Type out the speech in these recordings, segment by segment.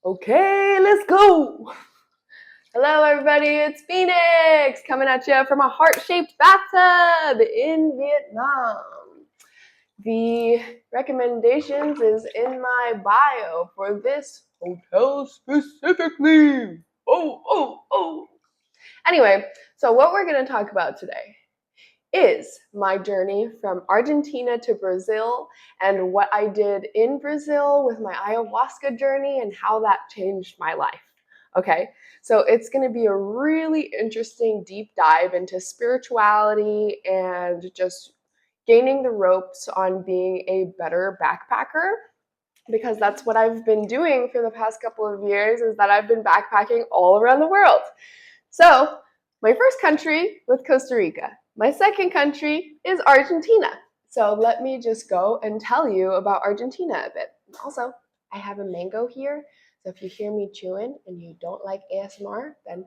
Okay, let's go. Hello, everybody. It's Phoenix coming at you from a heart-shaped bathtub in Vietnam. The recommendations is in my bio for this hotel specifically. Oh. Anyway, so what we're going to talk about today is my journey from Argentina to Brazil and what I did in Brazil with my ayahuasca journey and how that changed my life. Okay, so it's going to be a really interesting deep dive into spirituality and just gaining the ropes on being a better backpacker, because that's what I've been doing for the past couple of years, is that I've been backpacking all around the world. So my first country was Costa Rica. My second country is Argentina. So let me just go and tell you about Argentina a bit. Also, I have a mango here, so if you hear me chewing and you don't like ASMR, then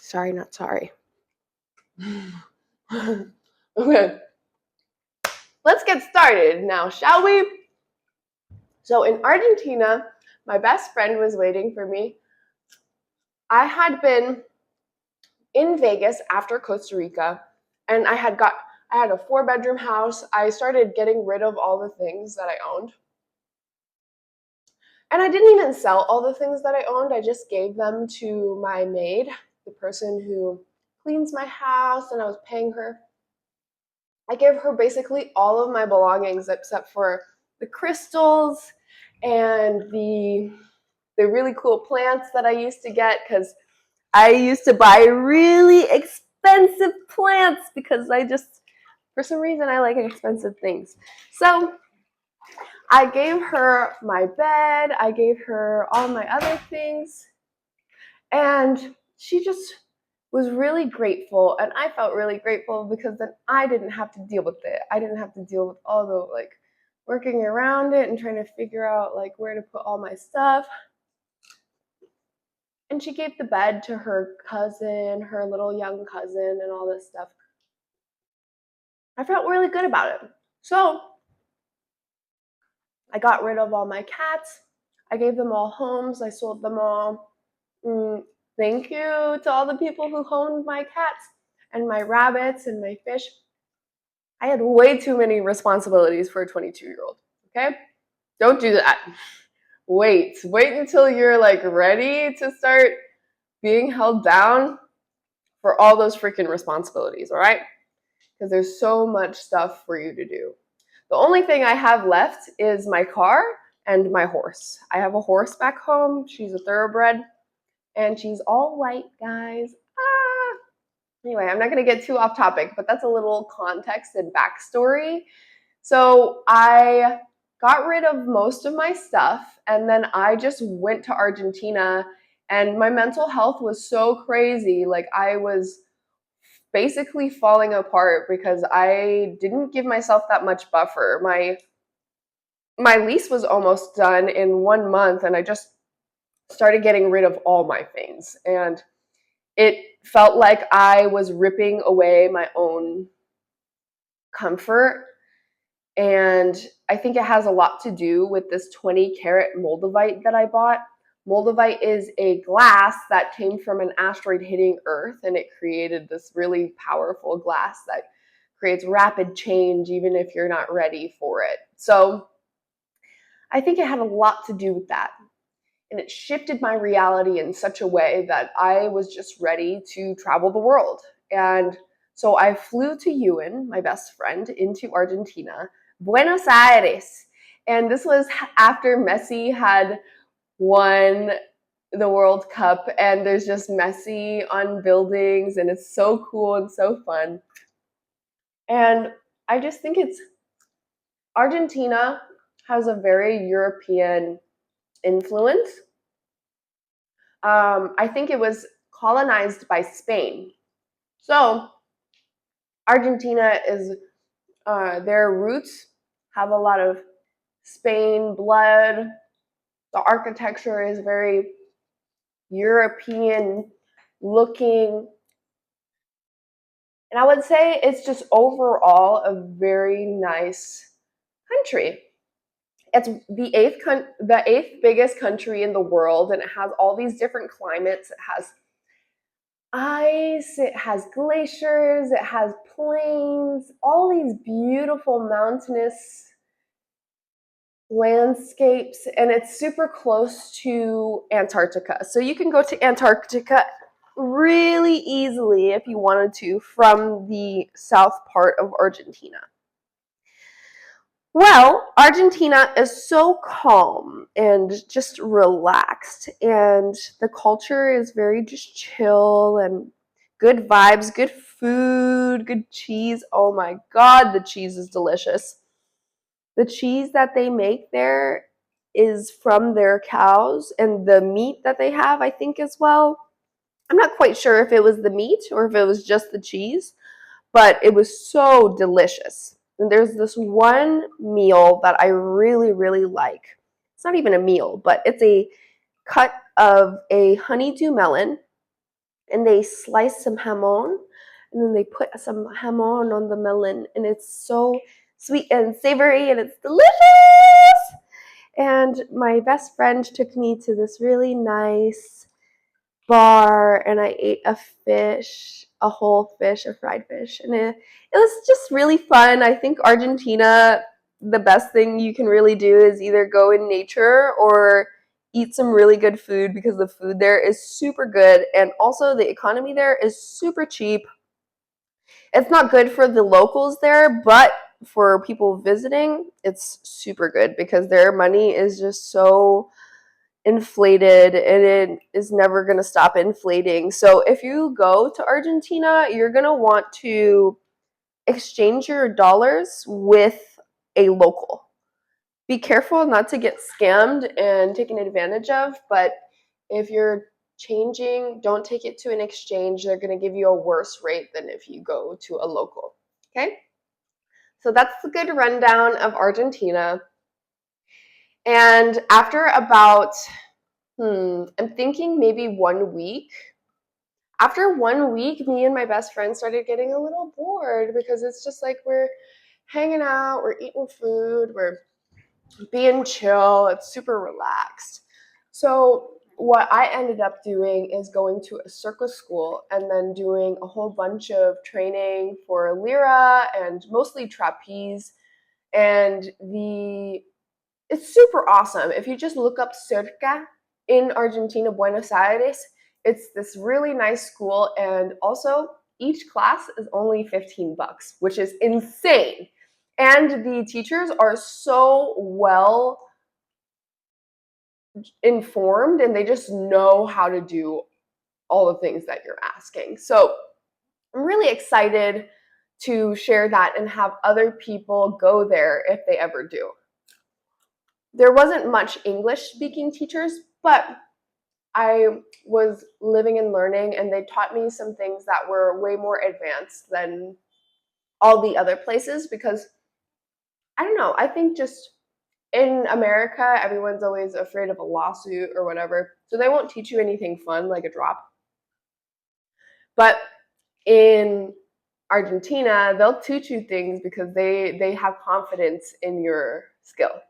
sorry, not sorry. Okay, let's get started now, shall we? So in Argentina, my best friend was waiting for me. I had been in Vegas after Costa Rica, and I had a 4-bedroom house. I started getting rid of all the things that I owned. And I didn't even sell all the things that I owned. I just gave them to my maid, the person who cleans my house, and I was paying her. I gave her basically all of my belongings except for the crystals and the really cool plants that I used to get, because I used to buy really expensive plants because for some reason, I like expensive things. So I gave her my bed, I gave her all my other things, and she just was really grateful, and I felt really grateful because then I didn't have to deal with it. I didn't have to deal with all the working around it and trying to figure out where to put all my stuff. And she gave the bed to her cousin, her little young cousin, and all this stuff. I felt really good about it. So I got rid of all my cats. I gave them all homes. I sold them all. Thank you to all the people who owned my cats and my rabbits and my fish. I had way too many responsibilities for a 22-year-old. Okay? Don't do that. Wait until you're ready to start being held down for all those freaking responsibilities, all right? Because there's so much stuff for you to do. The only thing I have left is my car and my horse. I have a horse back home. She's a thoroughbred, and she's all white, guys. Anyway, I'm not going to get too off topic, but that's a little context and backstory. So I got rid of most of my stuff, and then I just went to Argentina, and my mental health was so crazy. I was basically falling apart because I didn't give myself that much buffer. My lease was almost done in 1 month, and I just started getting rid of all my things, and it felt like I was ripping away my own comfort. And I think it has a lot to do with this 20-carat moldavite that I bought. Moldavite is a glass that came from an asteroid hitting Earth, and it created this really powerful glass that creates rapid change even if you're not ready for it. So I think it had a lot to do with that. And it shifted my reality in such a way that I was just ready to travel the world. And so I flew to Ewan, my best friend, into Argentina, Buenos Aires. And this was after Messi had won the World Cup, and there's just Messi on buildings, and it's so cool and so fun. And I just think Argentina has a very European influence. I think it was colonized by Spain. So Argentina is, their roots have a lot of Spain blood. The architecture is very European looking. And I would say it's just overall a very nice country. It's the eighth biggest country in the world, and it has all these different climates. It has ice, it has glaciers, it has plains, all these beautiful mountainous landscapes, and it's super close to Antarctica. So you can go to Antarctica really easily if you wanted to from the south part of Argentina. Well, Argentina is so calm and just relaxed, and the culture is very just chill and good vibes, good food, good cheese. Oh my God, the cheese is delicious. The cheese that they make there is from their cows, and the meat that they have, I think, as well. I'm not quite sure if it was the meat or if it was just the cheese, but it was so delicious. And there's this one meal that I really, really like. It's not even a meal, but it's a cut of a honeydew melon, and they slice some jamon, and then they put some jamon on the melon, and it's so sweet and savory, and it's delicious. And my best friend took me to this really nice bar, and I ate a whole fish, a fried fish, and it was just really fun. I think Argentina, the best thing you can really do is either go in nature or eat some really good food, because the food there is super good, and also the economy there is super cheap. It's not good for the locals there, but for people visiting, it's super good because their money is just so inflated, and it is never going to stop inflating. So if you go to Argentina, you're going to want to exchange your dollars with a local. Be careful not to get scammed and taken advantage of, but if you're changing, don't take it to an exchange. They're going to give you a worse rate than if you go to a local. Okay? So that's the good rundown of Argentina. And after about I'm thinking maybe 1 week. After 1 week, me and my best friend started getting a little bored, because it's just like we're hanging out, we're eating food, we're being chill, it's super relaxed. So what I ended up doing is going to a circus school and then doing a whole bunch of training for lyra and mostly trapeze. And it's super awesome. If you just look up Cerca in Argentina, Buenos Aires, it's this really nice school, and also each class is only $15, which is insane. And the teachers are so well informed, and they just know how to do all the things that you're asking. So I'm really excited to share that and have other people go there if they ever do. There wasn't much English speaking teachers, but I was living and learning, and they taught me some things that were way more advanced than all the other places, because I don't know, I think just in America, everyone's always afraid of a lawsuit or whatever, so they won't teach you anything fun like a drop. But in Argentina, they'll teach you things because they have confidence in your skill,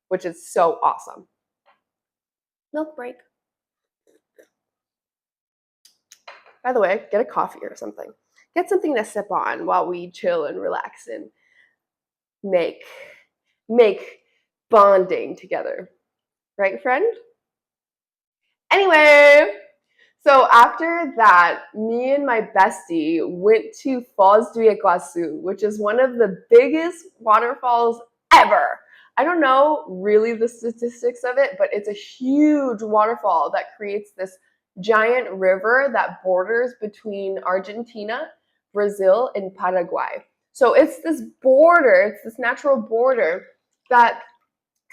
which is so awesome. Milk break. By the way, get a coffee or something. Get something to sip on while we chill and relax and make bonding together. Right, friend? Anyway, so after that, me and my bestie went to Foz do Iguaçu, which is one of the biggest waterfalls ever. I don't know really the statistics of it, but it's a huge waterfall that creates this giant river that borders between Argentina, Brazil, and Paraguay. So it's this border, it's this natural border that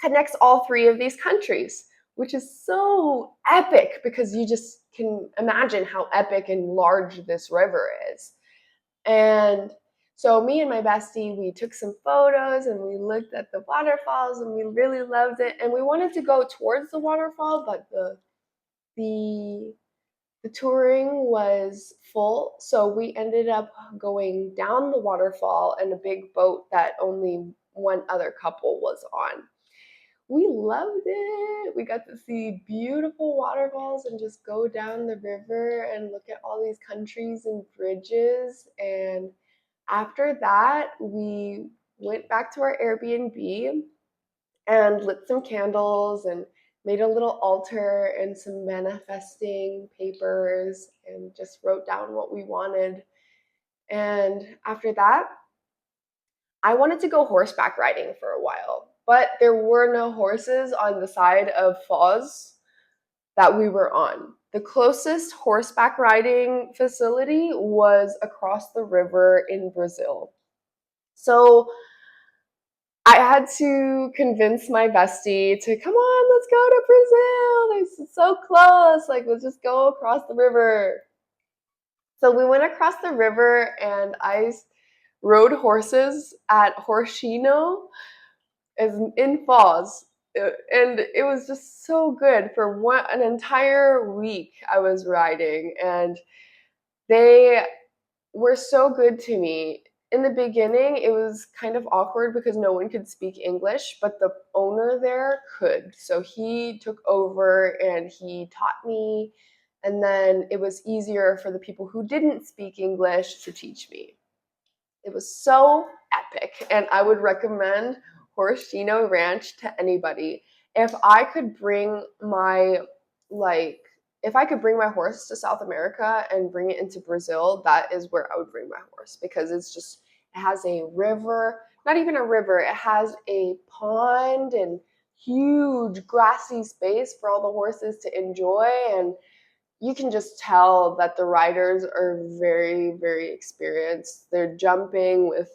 connects all three of these countries, which is so epic because you just can imagine how epic and large this river is. And so me and my bestie, we took some photos and we looked at the waterfalls, and we really loved it. And we wanted to go towards the waterfall, but the touring was full, so we ended up going down the waterfall in a big boat that only one other couple was on. we loved it. We got to see beautiful waterfalls and just go down the river and look at all these countries and bridges. And after that, we went back to our Airbnb and lit some candles and made a little altar and some manifesting papers and just wrote down what we wanted. And after that, I wanted to go horseback riding for a while, but there were no horses on the side of Foz that we were on. The closest horseback riding facility was across the river in Brazil. So I had to convince my bestie to come on, let's go to Brazil. It's so close. Like, let's just go across the river. So we went across the river and I rode horses at Horshino in Foz. And it was just so good. For an entire week I was riding, and they were so good to me. In the beginning, it was kind of awkward because no one could speak English, but the owner there could. So he took over and he taught me. And then it was easier for the people who didn't speak English to teach me. It was so epic, and I would recommend Horshino Ranch to anybody. If I could bring my if I could bring my horse to South America and bring it into Brazil, that is where I would bring my horse, because it has a river, not even a river, it has a pond and huge grassy space for all the horses to enjoy, and you can just tell that the riders are very, very experienced. They're jumping with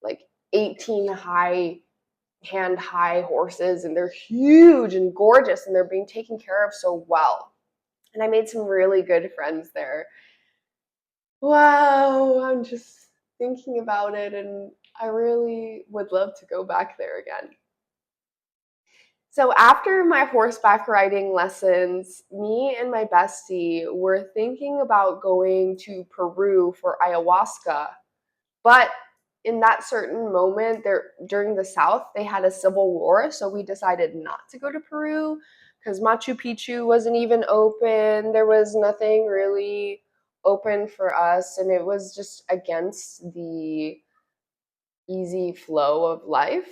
like 18 hand high horses, and they're huge and gorgeous, and they're being taken care of so well. And I made some really good friends there. Wow, I'm just thinking about it, and I really would love to go back there again. So after my horseback riding lessons, me and my bestie were thinking about going to Peru for ayahuasca. But in that certain moment there during the South, they had a civil war, so we decided not to go to Peru because Machu Picchu wasn't even open. There was nothing really open for us, and it was just against the easy flow of life.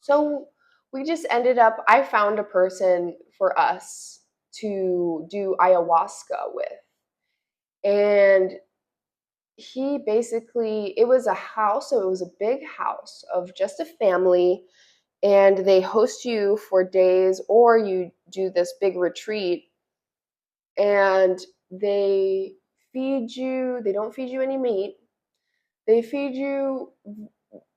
So we just ended up, I found a person for us to do ayahuasca with. And he basically, it was a house, so it was a big house of just a family, and they host you for days, or you do this big retreat, and they don't feed you any meat. They feed you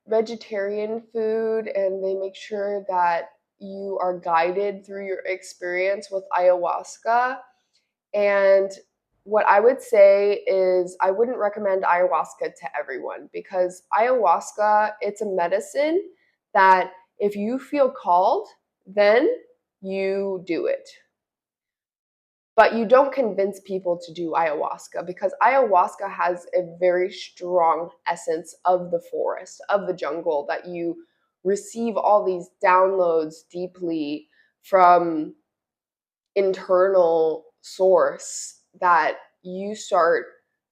vegetarian food, and they make sure that you are guided through your experience with ayahuasca. And what I would say is I wouldn't recommend ayahuasca to everyone, because ayahuasca, it's a medicine that if you feel called, then you do it. But you don't convince people to do ayahuasca, because ayahuasca has a very strong essence of the forest, of the jungle, that you receive all these downloads deeply from internal source that you start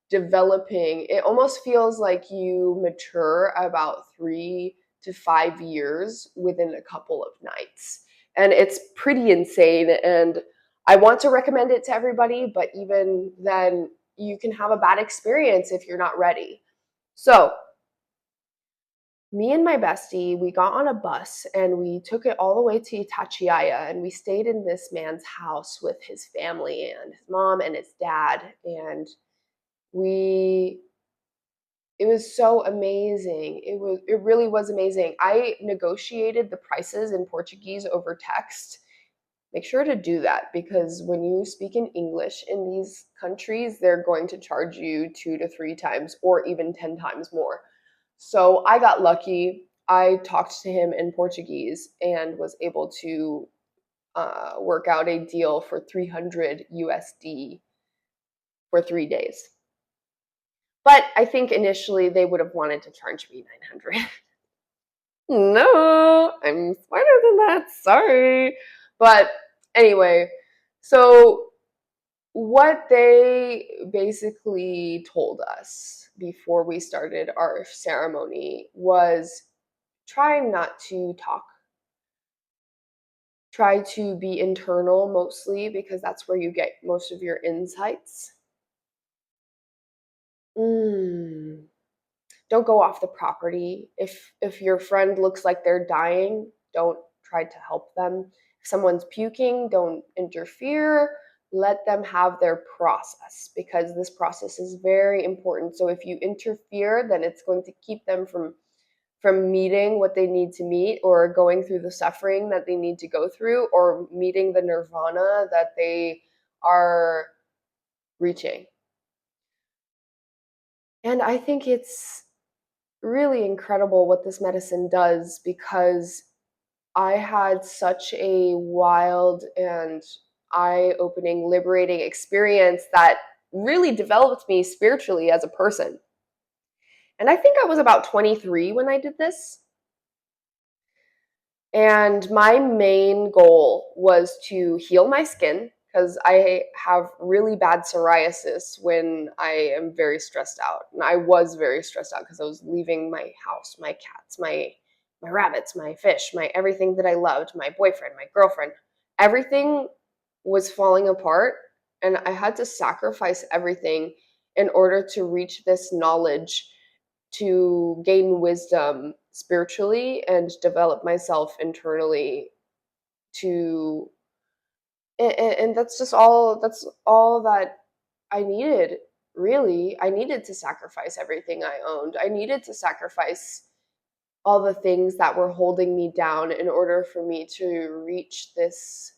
developing. It almost feels like you mature about 3 to 5 years within a couple of nights. And it's pretty insane. And I want to recommend it to everybody, but even then, you can have a bad experience if you're not ready. So me and my bestie, we got on a bus and we took it all the way to Itatiaia, and we stayed in this man's house with his family and his mom and his dad. And we it was so amazing. It really was amazing. I negotiated the prices in Portuguese over text. Make sure to do that, because when you speak in English in these countries, they're going to charge you 2 to 3 times or even 10 times more. So I got lucky. I talked to him in Portuguese and was able to work out a deal for 300 USD for 3 days. But I think initially they would have wanted to charge me 900. No, I'm smarter than that. Sorry. But anyway, so what they basically told us before we started our ceremony was try not to talk. Try to be internal mostly because that's where you get most of your insights. Mm. Don't go off the property. If your friend looks like they're dying, don't try to help them. If someone's puking, don't interfere. Let them have their process because this process is very important. So if you interfere, then it's going to keep them from meeting what they need to meet or going through the suffering that they need to go through or meeting the nirvana that they are reaching. And I think it's really incredible what this medicine does because I had such a wild and eye opening, liberating experience that really developed me spiritually as a person. And I think I was about 23 when I did this. And my main goal was to heal my skin because I have really bad psoriasis when I am very stressed out. And I was very stressed out because I was leaving my house, my cats, my rabbits, my fish, my everything that I loved, my boyfriend, my girlfriend. Everything was falling apart and I had to sacrifice everything in order to reach this knowledge, to gain wisdom spiritually and develop myself internally to and that's all that I needed. Really, I needed to sacrifice everything I owned. I needed to sacrifice all the things that were holding me down in order for me to reach this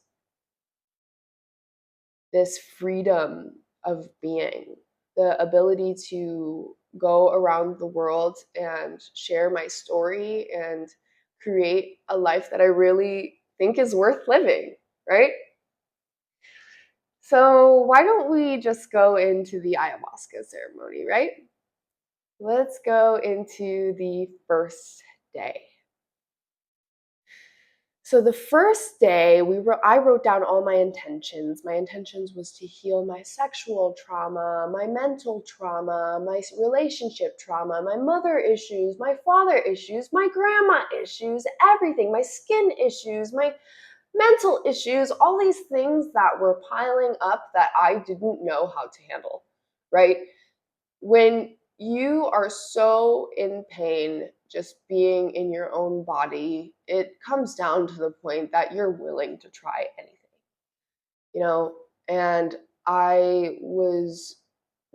freedom of being, the ability to go around the world and share my story and create a life that I really think is worth living, right? So, why don't we just go into the ayahuasca ceremony, right? Let's go into the first day. So the first day, I wrote down all my intentions. My intentions was to heal my sexual trauma, my mental trauma, my relationship trauma, my mother issues, my father issues, my grandma issues, everything, my skin issues, my mental issues, all these things that were piling up that I didn't know how to handle, right? When you are so in pain just being in your own body, it comes down to the point that you're willing to try anything, you know? And I was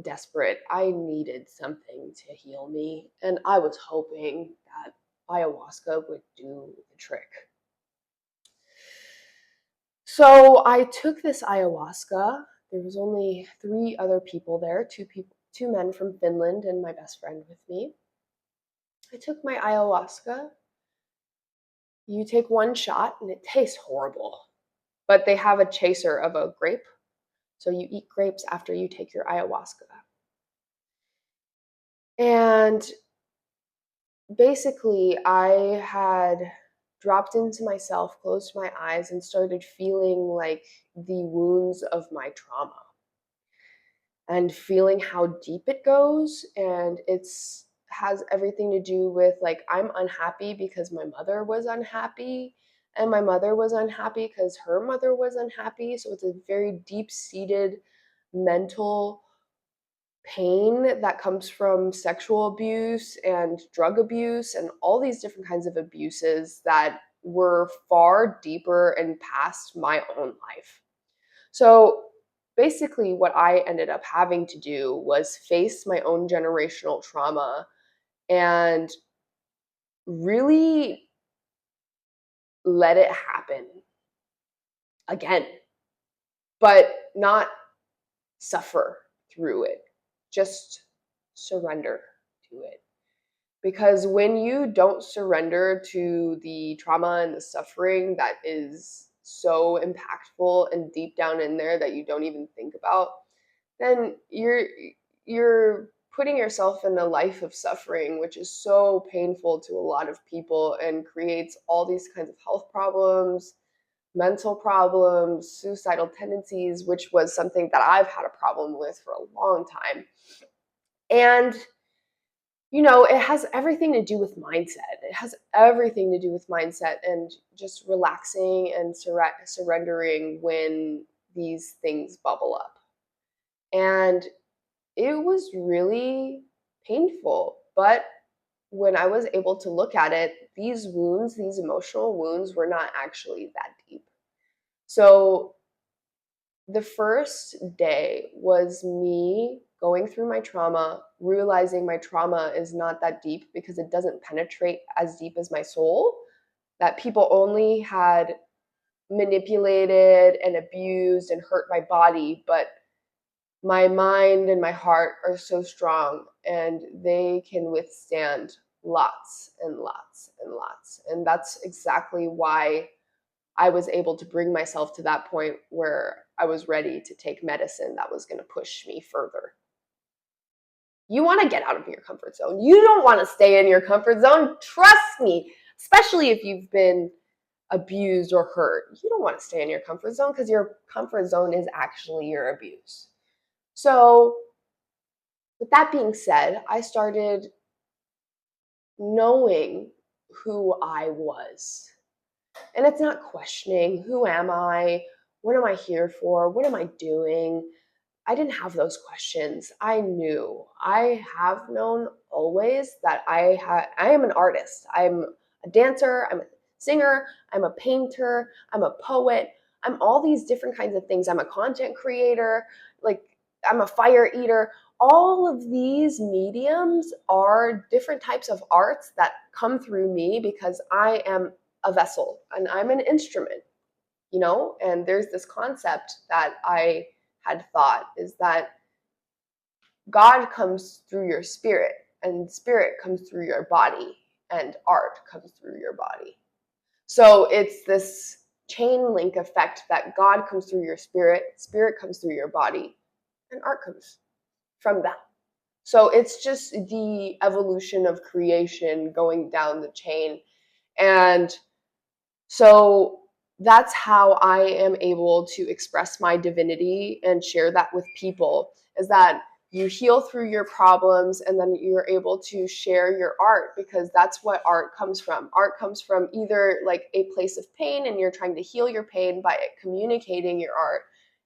desperate. I needed something to heal me, and I was hoping that ayahuasca would do the trick. So I took this ayahuasca. There was only 3 other people there, 2 men from Finland and my best friend with me. I took my ayahuasca. You take 1 shot and it tastes horrible, but they have a chaser of a grape. So you eat grapes after you take your ayahuasca. And basically, I had dropped into myself, closed my eyes, and started feeling like the wounds of my trauma and feeling how deep it goes. And it's has everything to do with like I'm unhappy because my mother was unhappy and my mother was unhappy because her mother was unhappy. So it's a very deep-seated mental pain that comes from sexual abuse and drug abuse and all these different kinds of abuses that were far deeper and past my own life. So basically, what I ended up having to do was face my own generational trauma and really let it happen again, but not suffer through it, just surrender to it. Because when you don't surrender to the trauma and the suffering that is so impactful and deep down in there that you don't even think about, then you're putting yourself in a life of suffering, which is so painful to a lot of people and creates all these kinds of health problems, mental problems, suicidal tendencies, which was something that I've had a problem with for a long time. And it has everything to do with mindset. It has everything to do with mindset and just relaxing and surrendering when these things bubble up. And it was really painful. But when I was able to look at it, these wounds, these emotional wounds, were not actually that deep. So the first day was me going through my trauma, realizing my trauma is not that deep because it doesn't penetrate as deep as my soul, that people only had manipulated and abused and hurt my body, but my mind and my heart are so strong and they can withstand lots and lots and lots. And that's exactly why I was able to bring myself to that point where I was ready to take medicine that was going to push me further. You want to get out of your comfort zone. You don't want to stay in your comfort zone. Trust me, especially if you've been abused or hurt. You don't want to stay in your comfort zone because your comfort zone is actually your abuse. So, with that being said, I started knowing who I was. And it's not questioning, who am I? What am I here for? What am I doing? I didn't have those questions. I knew. I have known always that I am an artist. I'm a dancer, I'm a singer, I'm a painter, I'm a poet. I'm all these different kinds of things. I'm a content creator, like I'm a fire eater. All of these mediums are different types of arts that come through me because I am a vessel and I'm an instrument, and there's this concept that I had thought is that God comes through your spirit and spirit comes through your body and art comes through your body. So it's this chain link effect that God comes through your spirit, spirit comes through your body, and art comes from that. So it's just the evolution of creation going down the chain. And so that's how I am able to express my divinity and share that with people, is that you heal through your problems and then you're able to share your art, because that's what art comes from. Art comes from either like a place of pain and you're trying to heal your pain by communicating your art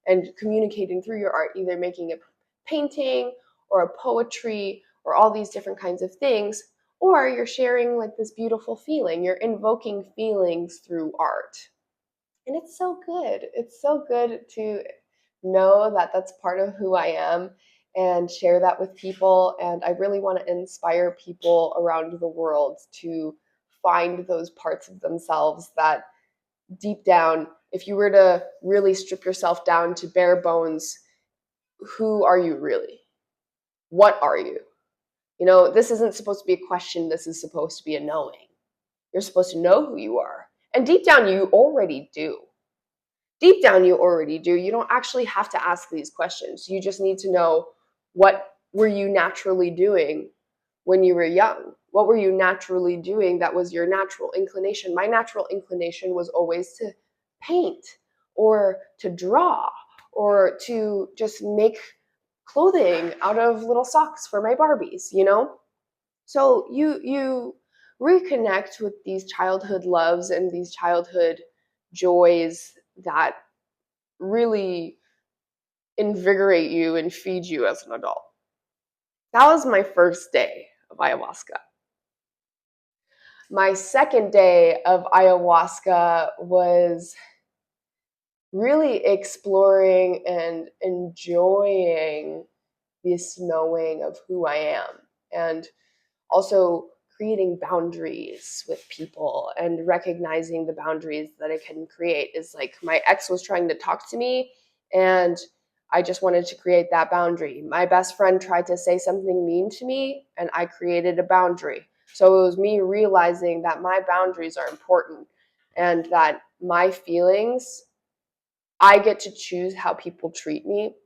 and communicating through your art, either making a painting or a poetry or all these different kinds of things, or you're sharing like this beautiful feeling. You're invoking feelings through art. And it's so good. It's so good to know that that's part of who I am and share that with people. And I really want to inspire people around the world to find those parts of themselves that deep down, if you were to really strip yourself down to bare bones, who are you really? What are you? This isn't supposed to be a question. This is supposed to be a knowing. You're supposed to know who you are. And deep down, you already do. Deep down, you already do. You don't actually have to ask these questions. You just need to know, what were you naturally doing when you were young? What were you naturally doing that was your natural inclination? My natural inclination was always to paint or to draw or to just make clothing out of little socks for my Barbies, So you reconnect with these childhood loves and these childhood joys that really invigorate you and feed you as an adult. That was my first day of ayahuasca. My second day of ayahuasca was really exploring and enjoying this knowing of who I am, and also creating boundaries with people and recognizing the boundaries that I can create. Is like, my ex was trying to talk to me and I just wanted to create that boundary. My best friend tried to say something mean to me and I created a boundary. So it was me realizing that my boundaries are important and that my feelings, I get to choose how people treat me.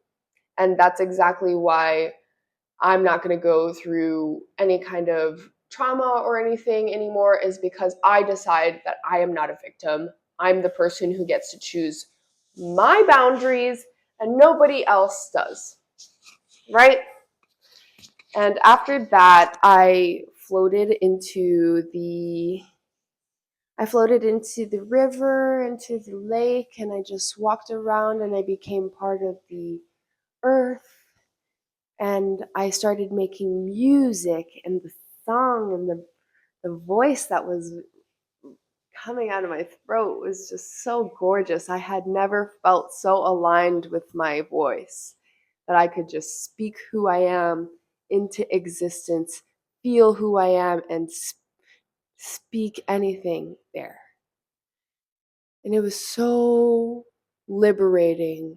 And that's exactly why I'm not going to go through any kind of trauma or anything anymore is because I decide that I am not a victim. I'm the person who gets to choose my boundaries and nobody else does. Right? And after that, I floated into the river, into the lake, and I just walked around and I became part of the earth. And I started making music, and the song and the voice that was coming out of my throat was just so gorgeous. I had never felt so aligned with my voice that I could just speak who I am into existence, feel who I am, and speak anything there. And it was so liberating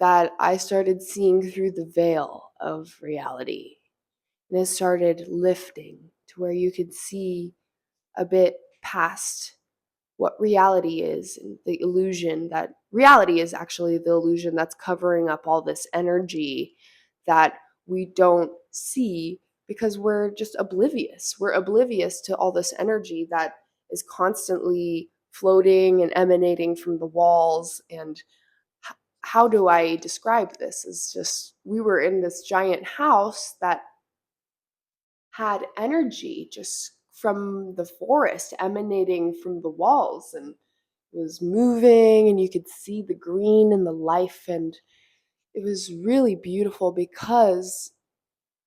that I started seeing through the veil of reality. And it started lifting to where you could see a bit past what reality is and the illusion that reality is actually the illusion that's covering up all this energy that we don't see because we're just oblivious. We're oblivious to all this energy that is constantly floating and emanating from the walls. And how do I describe this? It's just we were in this giant house that had energy just from the forest emanating from the walls, and it was moving and you could see the green and the life, and it was really beautiful because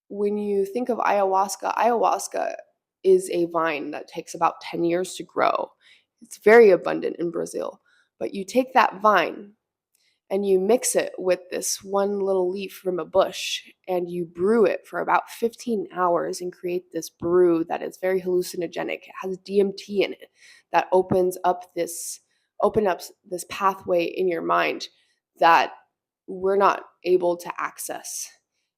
when you think of ayahuasca is a vine that takes about 10 years to grow. It's very abundant in Brazil. But you take that vine and you mix it with this one little leaf from a bush and you brew it for about 15 hours and create this brew that is very hallucinogenic. It has DMT in it that opens up this pathway in your mind that we're not able to access.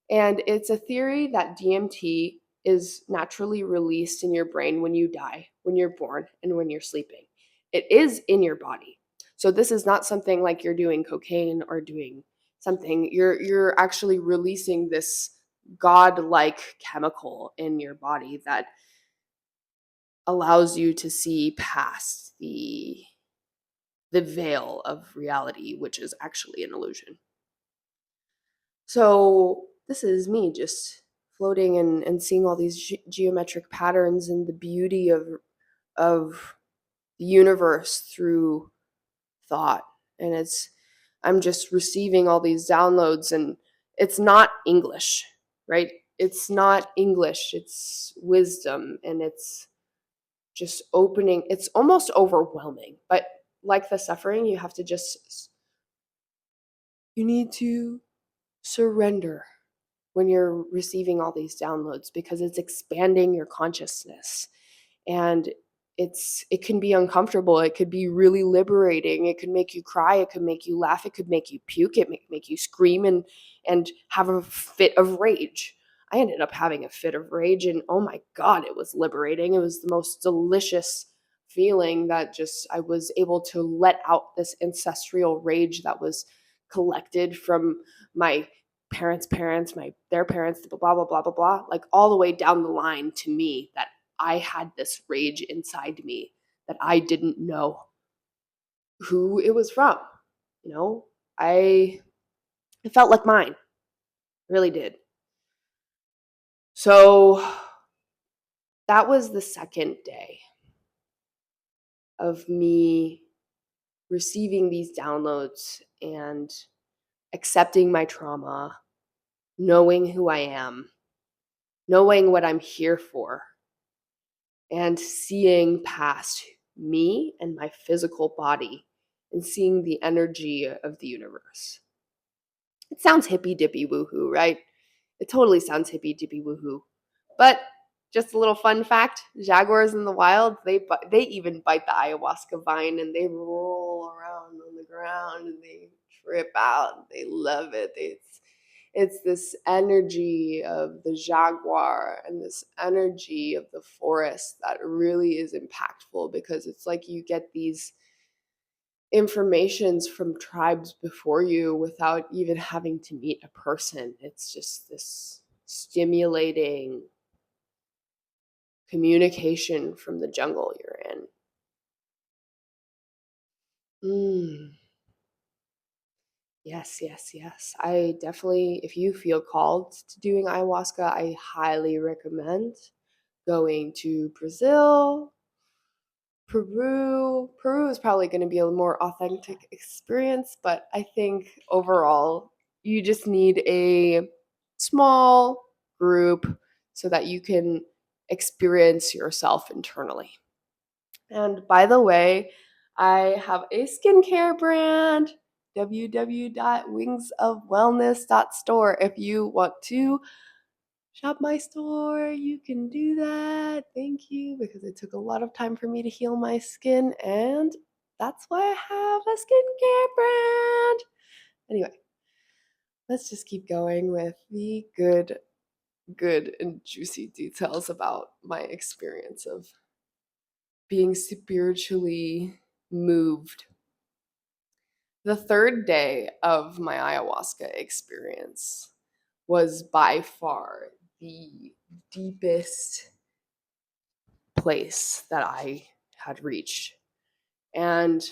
And it's a theory that DMT is naturally released in your brain when you die, when you're born, and when you're sleeping. It is in your body. So this is not something like you're doing cocaine or doing something. You're actually releasing this god-like chemical in your body that allows you to see past the veil of reality, which is actually an illusion. So this is me just floating and seeing all these geometric patterns and the beauty of the universe through thought. And I'm just receiving all these downloads, and it's not English, right? It's not English, it's wisdom, and it's just opening. It's almost overwhelming, but like the suffering, you need to surrender when you're receiving all these downloads because it's expanding your consciousness. And it can be uncomfortable. It could be really liberating. It could make you cry. It could make you laugh. It could make you puke. It make you scream and have a fit of rage. I ended up having a fit of rage, and oh my God, it was liberating. It was the most delicious feeling that just I was able to let out this ancestral rage that was collected from my parents, their parents, blah blah blah blah blah blah, like all the way down the line to me, that I had this rage inside me that I didn't know who it was from. You know, it felt like mine, it really did. So that was the second day of me receiving these downloads and accepting my trauma, knowing who I am, knowing what I'm here for, and seeing past me and my physical body and seeing the energy of the universe. It sounds hippy dippy woohoo, right? It totally sounds hippy dippy woohoo. But just a little fun fact, jaguars in the wild, they even bite the ayahuasca vine and they roll around on the ground and they trip out. They love it. It's this energy of the jaguar and this energy of the forest that really is impactful, because it's like you get these informations from tribes before you without even having to meet a person. It's just this stimulating communication from the jungle you're in. Yes, yes, yes. I definitely, if you feel called to doing ayahuasca, I highly recommend going to Brazil, Peru. Peru is probably going to be a more authentic experience, but I think overall, you just need a small group so that you can experience yourself internally. And by the way, I have a skincare brand, www.wingsofwellness.store. If you want to shop my store, you can do that. Thank you, because it took a lot of time for me to heal my skin, and that's why I have a skincare brand. Anyway, let's just keep going with the good and juicy details about my experience of being spiritually moved. The third day of my ayahuasca experience was by far the deepest place that I had reached. And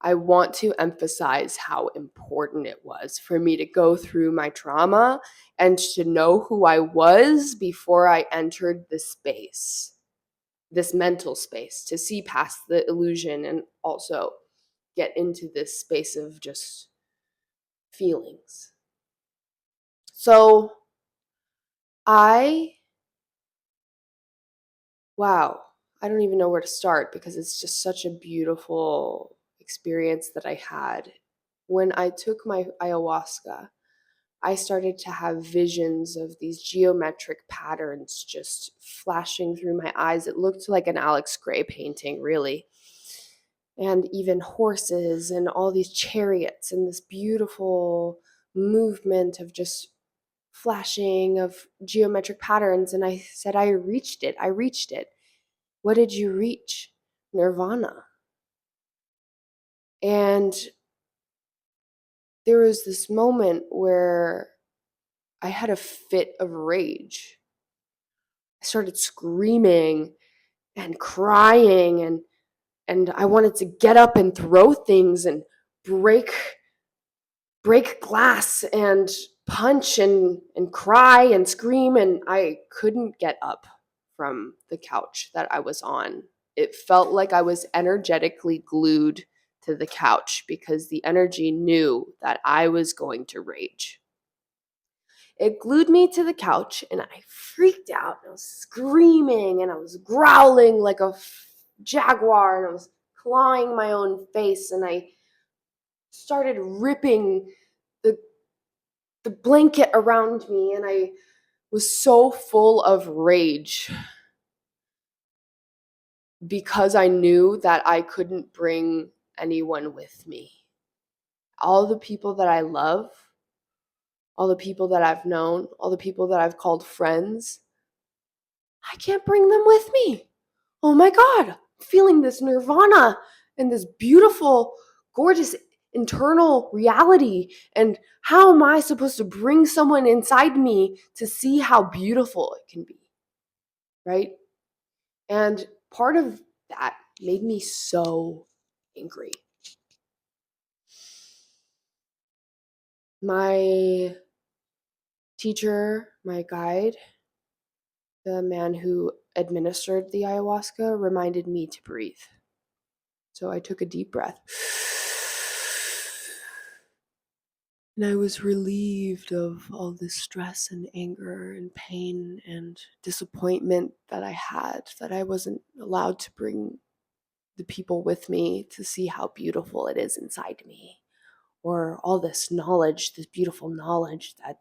I want to emphasize how important it was for me to go through my trauma and to know who I was before I entered this space, this mental space, to see past the illusion and also get into this space of just feelings. So wow, I don't even know where to start because it's just such a beautiful experience that I had. When I took my ayahuasca, I started to have visions of these geometric patterns just flashing through my eyes. It looked like an Alex Gray painting, really. And even horses and all these chariots and this beautiful movement of just flashing of geometric patterns. And I said, I reached it. What did you reach? Nirvana. And there was this moment where I had a fit of rage. I started screaming and crying, and I wanted to get up and throw things and break glass and punch and cry and scream, and I couldn't get up from the couch that I was on. It felt like I was energetically glued to the couch because the energy knew that I was going to rage. It glued me to the couch, and I freaked out. I was screaming and I was growling like a jaguar, and I was clawing my own face, and I started ripping the blanket around me, and I was so full of rage because I knew that I couldn't bring anyone with me. All the people that I love, all the people that I've known, all the people that I've called friends, I can't bring them with me. Oh my God, I'm feeling this nirvana and this beautiful, gorgeous internal reality. And how am I supposed to bring someone inside me to see how beautiful it can be? Right? And part of that made me so angry. My teacher, my guide, the man who administered the ayahuasca, reminded me to breathe. So I took a deep breath. And I was relieved of all this stress and anger and pain and disappointment that I had, that I wasn't allowed to bring the people with me to see how beautiful it is inside me. Or all this knowledge, this beautiful knowledge that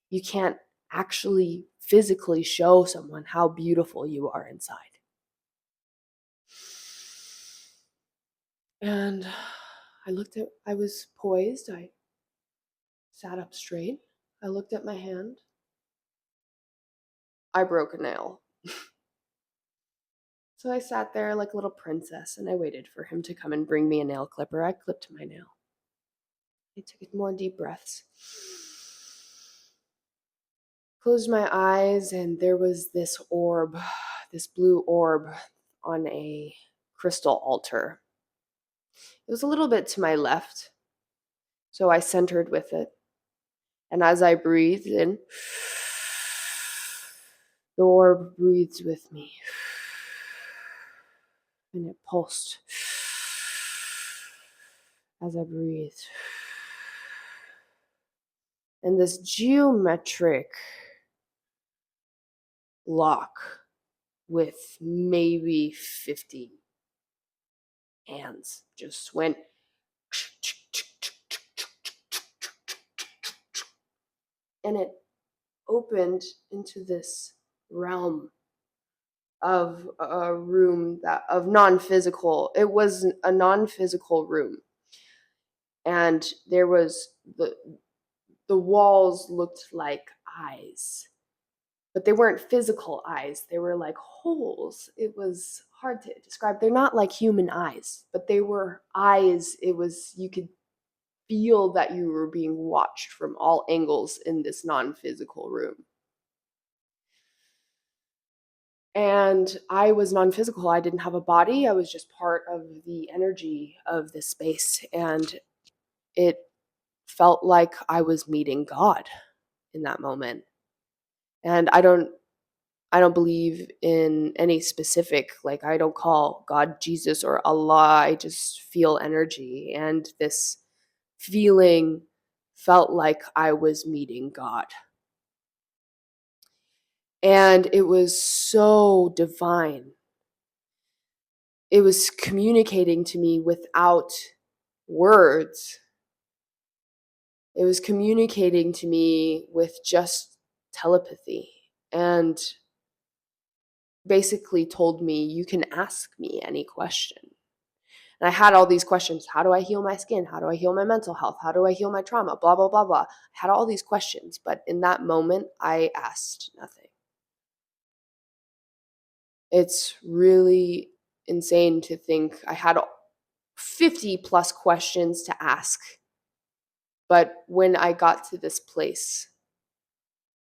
you can't actually physically show someone how beautiful you are inside. And I was poised. I sat up straight. I looked at my hand. I broke a nail. So I sat there like a little princess and I waited for him to come and bring me a nail clipper. I clipped my nail. I took more deep breaths. closed my eyes, and there was this orb, this blue orb on a crystal altar. It was a little bit to my left, so I centered with it. And as I breathed in, the orb breathed with me. And it pulsed as I breathed. And this geometric lock with maybe 50 hands just went. And it opened into this realm of a room of non-physical. It was a non-physical room. And there was the walls looked like eyes. But they weren't physical eyes. They were like holes. It was hard to describe. They're not like human eyes, but they were eyes. You could feel that you were being watched from all angles in this non-physical room. And I was non-physical. I didn't have a body. I was just part of the energy of this space. And it felt like I was meeting God in that moment. And I don't believe in any specific, like I don't call God Jesus or Allah. I just feel energy. And this feeling felt like I was meeting God. And it was so divine. It was communicating to me without words. It was communicating to me with just telepathy. And basically told me, you can ask me any question. And I had all these questions. How do I heal my skin? How do I heal my mental health? How do I heal my trauma? Blah, blah, blah, blah. I had all these questions, but in that moment, I asked nothing. It's really insane to think I had 50 plus questions to ask. But when I got to this place,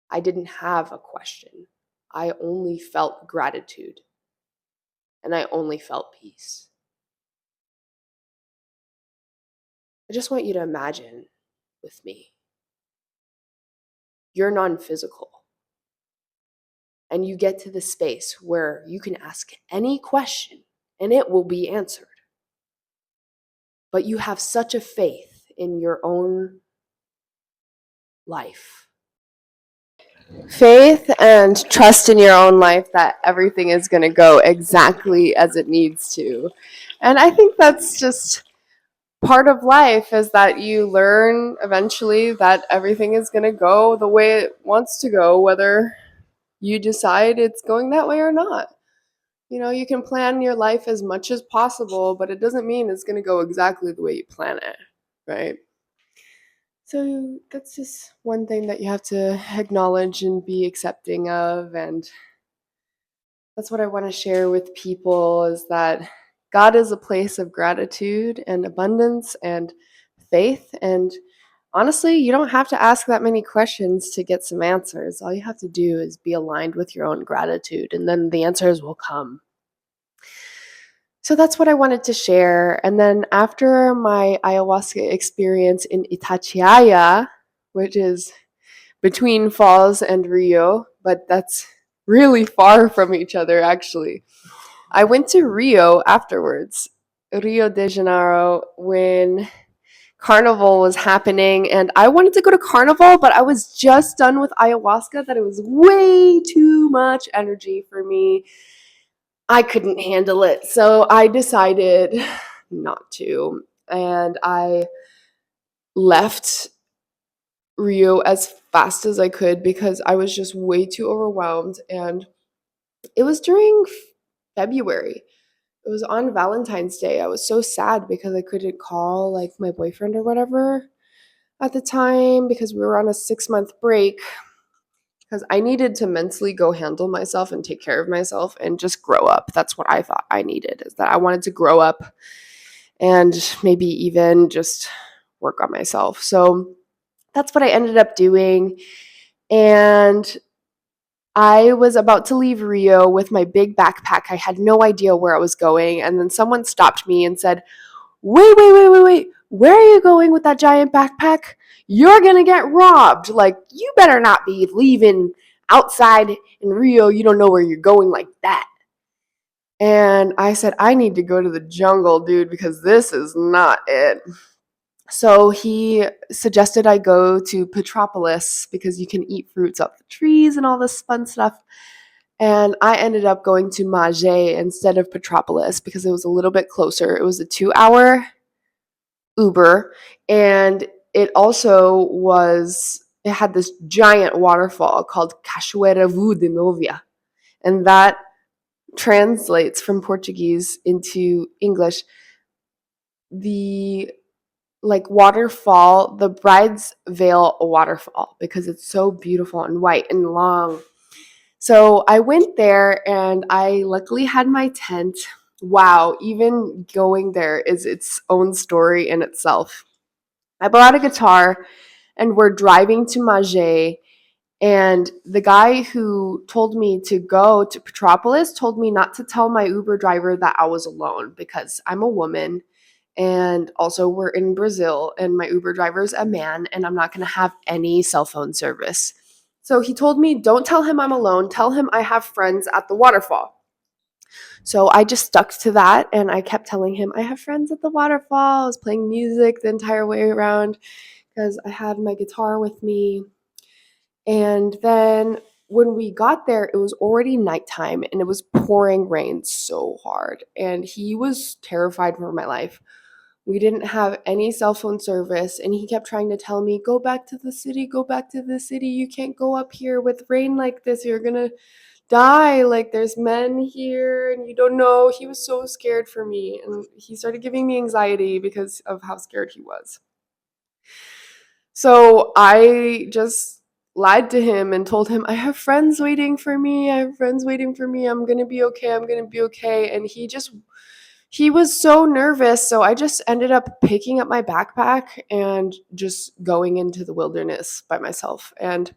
I didn't have a question. I only felt gratitude. And I only felt peace. I just want you to imagine with me. You're non-physical. And you get to the space where you can ask any question and it will be answered. But you have such a faith in your own life. Faith and trust in your own life that everything is going to go exactly as it needs to. And I think that's just part of life, is that you learn eventually that everything is going to go the way it wants to go, whether you decide it's going that way or not. You know, you can plan your life as much as possible, but it doesn't mean it's going to go exactly the way you plan it, right? So that's just one thing that you have to acknowledge and be accepting of. And that's what I want to share with people, is that God is a place of gratitude and abundance and faith. And honestly, you don't have to ask that many questions to get some answers. All you have to do is be aligned with your own gratitude, and then the answers will come. So that's what I wanted to share. And then after my ayahuasca experience in Itatiaia, which is between Falls and Rio, but that's really far from each other, actually. I went to Rio afterwards, Rio de Janeiro, when Carnival was happening. And I wanted to go to Carnival, but I was just done with ayahuasca, that it was way too much energy for me. I couldn't handle it. So I decided not to. And I left Rio as fast as I could because I was just way too overwhelmed. And it was during February. It was on Valentine's Day. I was so sad because I couldn't call like my boyfriend or whatever at the time, because we were on a 6-month break, because I needed to mentally go handle myself and take care of myself and just grow up. That's what I thought I needed, is that I wanted to grow up and maybe even just work on myself. So that's what I ended up doing. And I was about to leave Rio with my big backpack. I had no idea where I was going. And then someone stopped me and said, wait. Where are you going with that giant backpack? You're going to get robbed. Like, you better not be leaving outside in Rio. You don't know where you're going like that. And I said, I need to go to the jungle, dude, because this is not it. So he suggested I go to Petropolis because you can eat fruits off the trees and all this fun stuff. And I ended up going to Maje instead of Petropolis because it was a little bit closer. It was a 2-hour Uber, and it had this giant waterfall called Cachoeira de Novia, and that translates from Portuguese into English the like waterfall, the bride's veil waterfall, because it's so beautiful and white and long. So I went there and I luckily had my tent. Wow, even going there is its own story in itself. I brought a guitar and we're driving to Maje, and the guy who told me to go to Petropolis told me not to tell my Uber driver that I was alone because I'm a woman, and also we're in Brazil and my Uber driver's a man and I'm not going to have any cell phone service. So he told me, don't tell him I'm alone, tell him I have friends at the waterfall. So I just stuck to that and I kept telling him I have friends at the waterfall. I was playing music the entire way around because I had my guitar with me. And then when we got there, it was already nighttime and it was pouring rain so hard. And he was terrified for my life. We didn't have any cell phone service, and he kept trying to tell me, go back to the city, go back to the city. You can't go up here with rain like this. You're going to die. Like, there's men here and you don't know. He was so scared for me, and he started giving me anxiety because of how scared he was. So I just lied to him and told him, I have friends waiting for me. I have friends waiting for me. I'm going to be okay. I'm going to be okay. And he was so nervous. So I just ended up picking up my backpack and just going into the wilderness by myself. And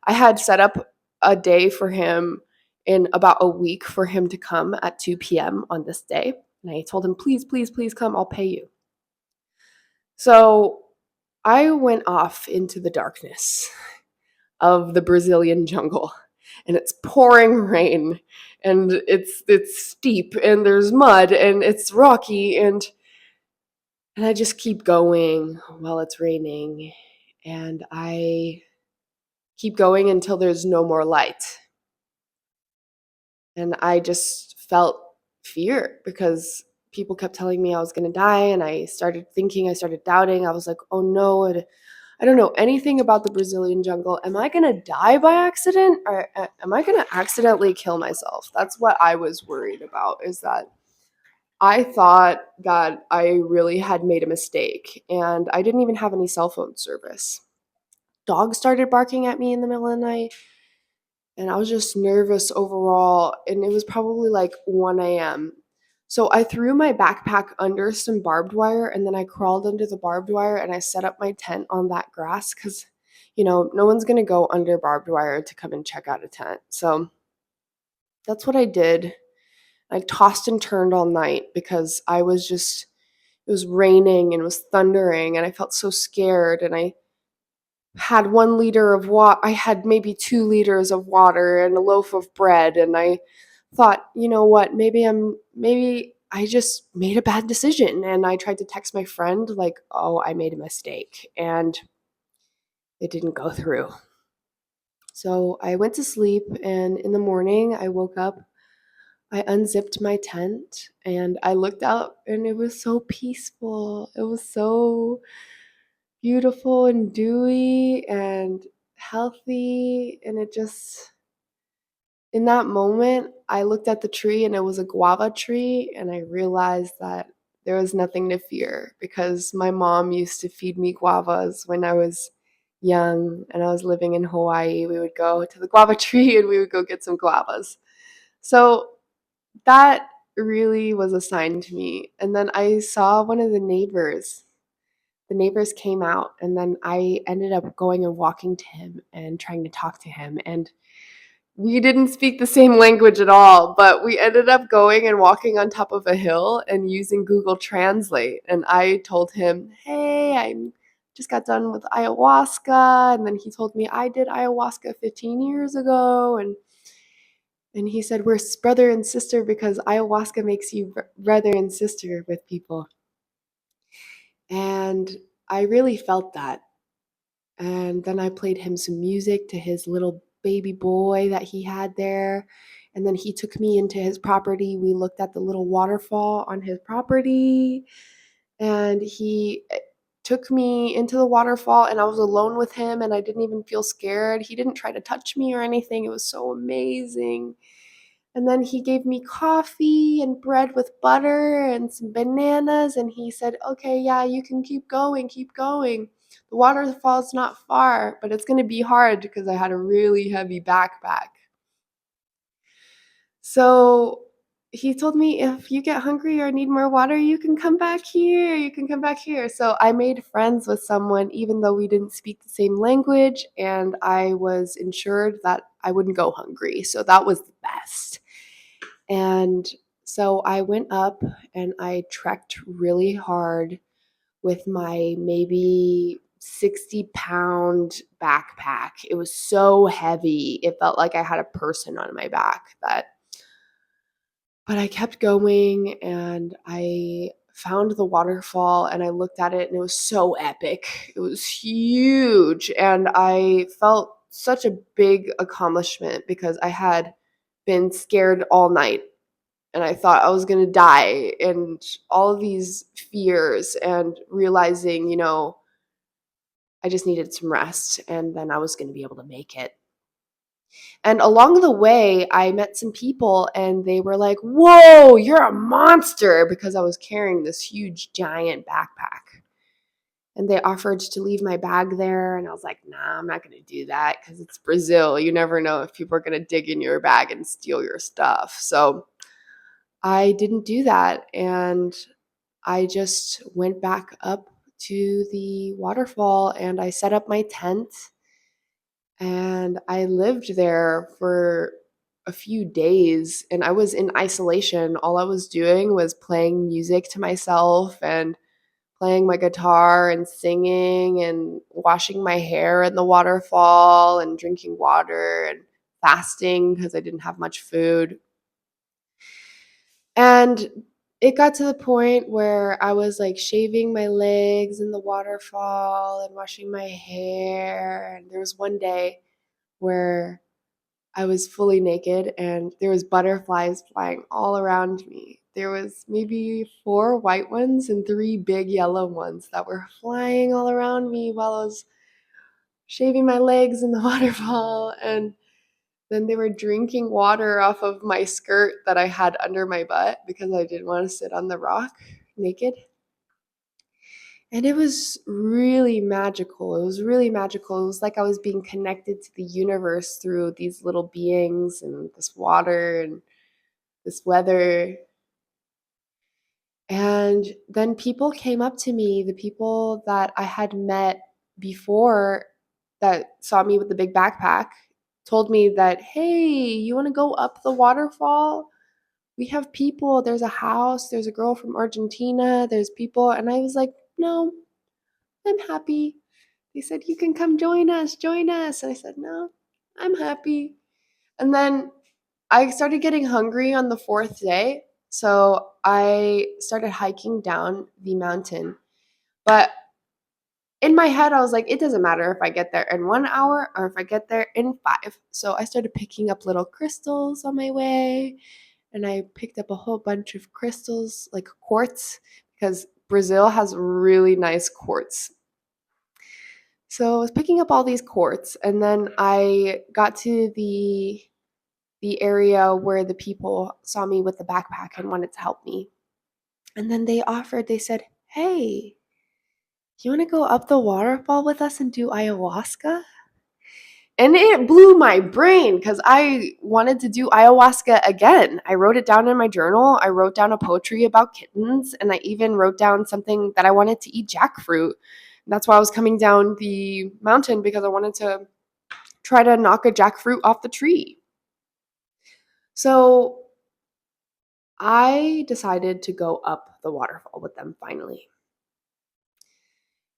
I had set up a day for him in about a week for him to come at 2 p.m. on this day. And I told him, please come. I'll pay you. So I went off into the darkness of the Brazilian jungle, and it's pouring rain, and it's steep, and there's mud, and it's rocky, and I just keep going while it's raining, and I keep going until there's no more light. And I just felt fear because people kept telling me I was going to die, and I started doubting. I was like, oh no, I don't know anything about the Brazilian jungle. Am I going to die by accident, or am I going to accidentally kill myself? That's what I was worried about, is that I thought that I really had made a mistake, and I didn't even have any cell phone service. Dogs started barking at me in the middle of the night, and I was just nervous overall, and it was probably like 1 a.m. So I threw my backpack under some barbed wire, and then I crawled under the barbed wire and I set up my tent on that grass because, no one's going to go under barbed wire to come and check out a tent. So that's what I did. I tossed and turned all night because it was raining and it was thundering, and I felt so scared, and I had 1 liter of water. I had maybe 2 liters of water and a loaf of bread, and I thought, you know what, maybe I just made a bad decision. And I tried to text my friend like, oh, I made a mistake, and it didn't go through. So I went to sleep, and in the morning I woke up, I unzipped my tent, and I looked out, and it was so peaceful. It was so beautiful and dewy and healthy, and it just, in that moment I looked at the tree, and it was a guava tree, and I realized that there was nothing to fear because my mom used to feed me guavas when I was young and I was living in Hawaii. We would go to the guava tree and we would go get some guavas. So that really was a sign to me. And then I saw one of the neighbors the neighbors came out, and then I ended up going and walking to him and trying to talk to him. And we didn't speak the same language at all, but we ended up going and walking on top of a hill and using Google Translate. And I told him, hey, I just got done with ayahuasca. And then he told me I did ayahuasca 15 years ago. And he said, we're brother and sister because ayahuasca makes you brother and sister with people. And I really felt that. And then I played him some music to his little baby boy that he had there. And then he took me into his property. We looked at the little waterfall on his property. And he took me into the waterfall, and I was alone with him, and I didn't even feel scared. He didn't try to touch me or anything. It was so amazing. And then he gave me coffee and bread with butter and some bananas. And he said, okay, yeah, you can keep going, keep going. The waterfall's not far, but it's going to be hard because I had a really heavy backpack. So he told me, if you get hungry or need more water, you can come back here. You can come back here. So I made friends with someone, even though we didn't speak the same language, and I was ensured that I wouldn't go hungry. So that was the best. And so I went up and I trekked really hard with my maybe 60-pound backpack. It was so heavy. It felt like I had a person on my back. But I kept going, and I found the waterfall, and I looked at it, and it was so epic. It was huge, and I felt such a big accomplishment because I had been scared all night, and I thought I was going to die, and all of these fears, and realizing, I just needed some rest, and then I was going to be able to make it. And along the way, I met some people, and they were like, whoa, you're a monster, because I was carrying this huge, giant backpack. And they offered to leave my bag there, and I was like, nah, I'm not going to do that because it's Brazil. You never know if people are going to dig in your bag and steal your stuff. So I didn't do that, and I just went back up to the waterfall, and I set up my tent, and I lived there for a few days, and I was in isolation. All I was doing was playing music to myself and playing my guitar and singing and washing my hair in the waterfall and drinking water and fasting because I didn't have much food. And it got to the point where I was like shaving my legs in the waterfall and washing my hair. And there was one day where I was fully naked and there was butterflies flying all around me. There was maybe 4 white ones and 3 big yellow ones that were flying all around me while I was shaving my legs in the waterfall. And then they were drinking water off of my skirt that I had under my butt because I didn't want to sit on the rock naked. And it was really magical. It was really magical. It was like I was being connected to the universe through these little beings and this water and this weather. And then people came up to me, the people that I had met before that saw me with the big backpack, told me that, hey, you want to go up the waterfall? We have people. There's a house. There's a girl from Argentina. There's people. And I was like, no, I'm happy. They said, you can come join us, join us. And I said, no, I'm happy. And then I started getting hungry on the 4th day. So I started hiking down the mountain. But in my head, I was like, it doesn't matter if I get there in 1 hour or if I get there in 5. So I started picking up little crystals on my way. And I picked up a whole bunch of crystals, like quartz, because Brazil has really nice quartz. So I was picking up all these quartz, and then I got to the area where the people saw me with the backpack and wanted to help me. And then they said, hey, you want to go up the waterfall with us and do ayahuasca? And it blew my brain because I wanted to do ayahuasca again. I wrote it down in my journal. I wrote down a poetry about kittens, and I even wrote down something that I wanted to eat jackfruit. That's why I was coming down the mountain, because I wanted to try to knock a jackfruit off the tree. So I decided to go up the waterfall with them finally.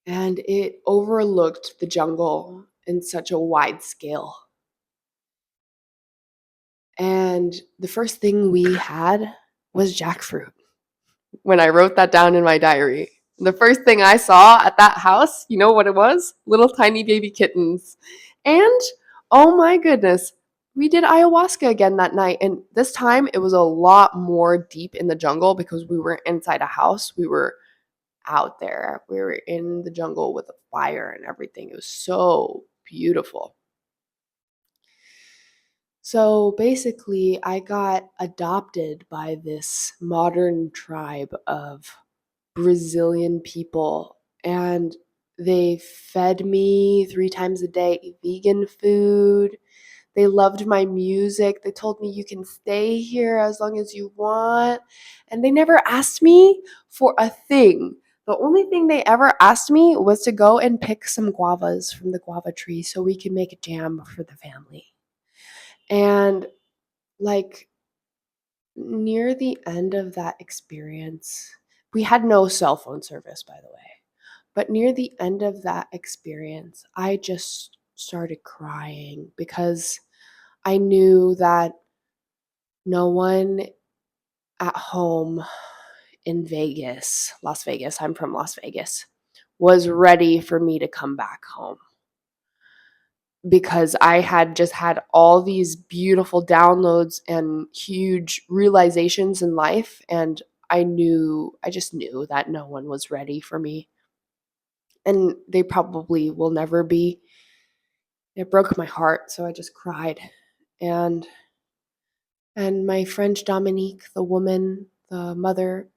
And it overlooked the jungle in such a wide scale. And the first thing we had was jackfruit. When I wrote that down in my diary, the first thing I saw at that house, you know what it was? Little tiny baby kittens. And oh my goodness, we did ayahuasca again that night. And this time it was a lot more deep in the jungle because we were inside a house. We were out there. We were in the jungle with a fire and everything. It was so beautiful. So basically, I got adopted by this modern tribe of Brazilian people, and they fed me 3 times a day vegan food. They loved my music. They told me you can stay here as long as you want. And they never asked me for a thing. The only thing they ever asked me was to go and pick some guavas from the guava tree so we can make a jam for the family. And like near the end of that experience, we had no cell phone service, by the way. But near the end of that experience, I just started crying because I knew that no one at home in Vegas, Las Vegas, I'm from Las Vegas, was ready for me to come back home. Because I had just had all these beautiful downloads and huge realizations in life, and I just knew that no one was ready for me. And they probably will never be. It broke my heart, so I just cried. And my friend Dominique, the woman, the mother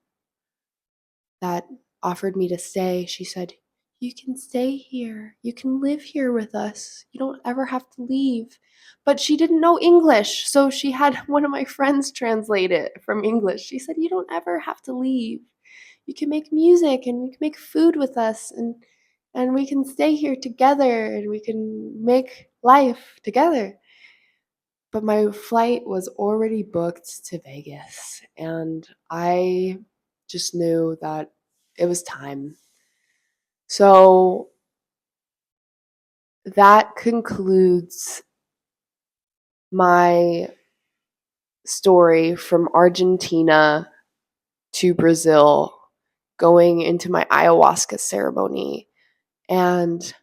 that offered me to stay, she said, "You can stay here. You can live here with us. You don't ever have to leave." But she didn't know English, so she had one of my friends translate it from English. She said, "You don't ever have to leave. You can make music and we can make food with us, and we can stay here together and we can make life together." But my flight was already booked to Vegas, and I just knew that it was time. So that concludes my story from Argentina to Brazil, going into my ayahuasca ceremony. And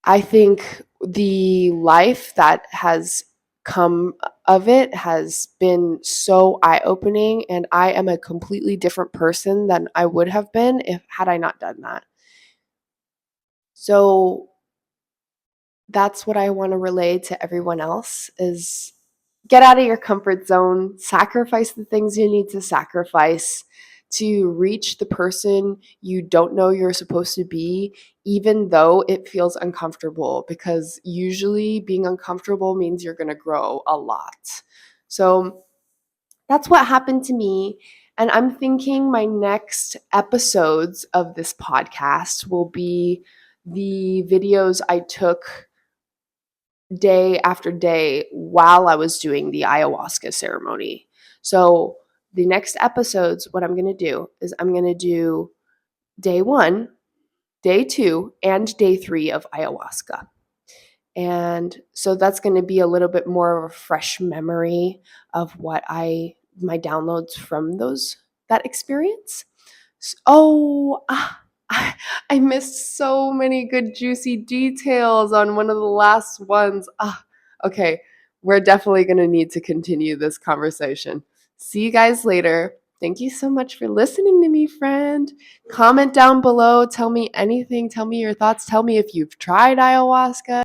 I think the life that has come of it has been so eye-opening, and I am a completely different person than I would have been had I not done that. So that's what I want to relay to everyone else is get out of your comfort zone, sacrifice the things you need to sacrifice to reach the person you don't know you're supposed to be, even though it feels uncomfortable, because usually being uncomfortable means you're going to grow a lot. So that's what happened to me. And I'm thinking my next episodes of this podcast will be the videos I took day after day while I was doing the ayahuasca ceremony. So the next episodes, what I'm going to do is I'm going to do day 1, day 2, and day 3 of ayahuasca. And so that's going to be a little bit more of a fresh memory of my downloads from that experience. I missed so many good juicy details on one of the last ones. Okay, we're definitely going to need to continue this conversation. See you guys later. Thank you so much for listening to me, friend. Comment down below. Tell me anything. Tell me your thoughts. Tell me if you've tried ayahuasca.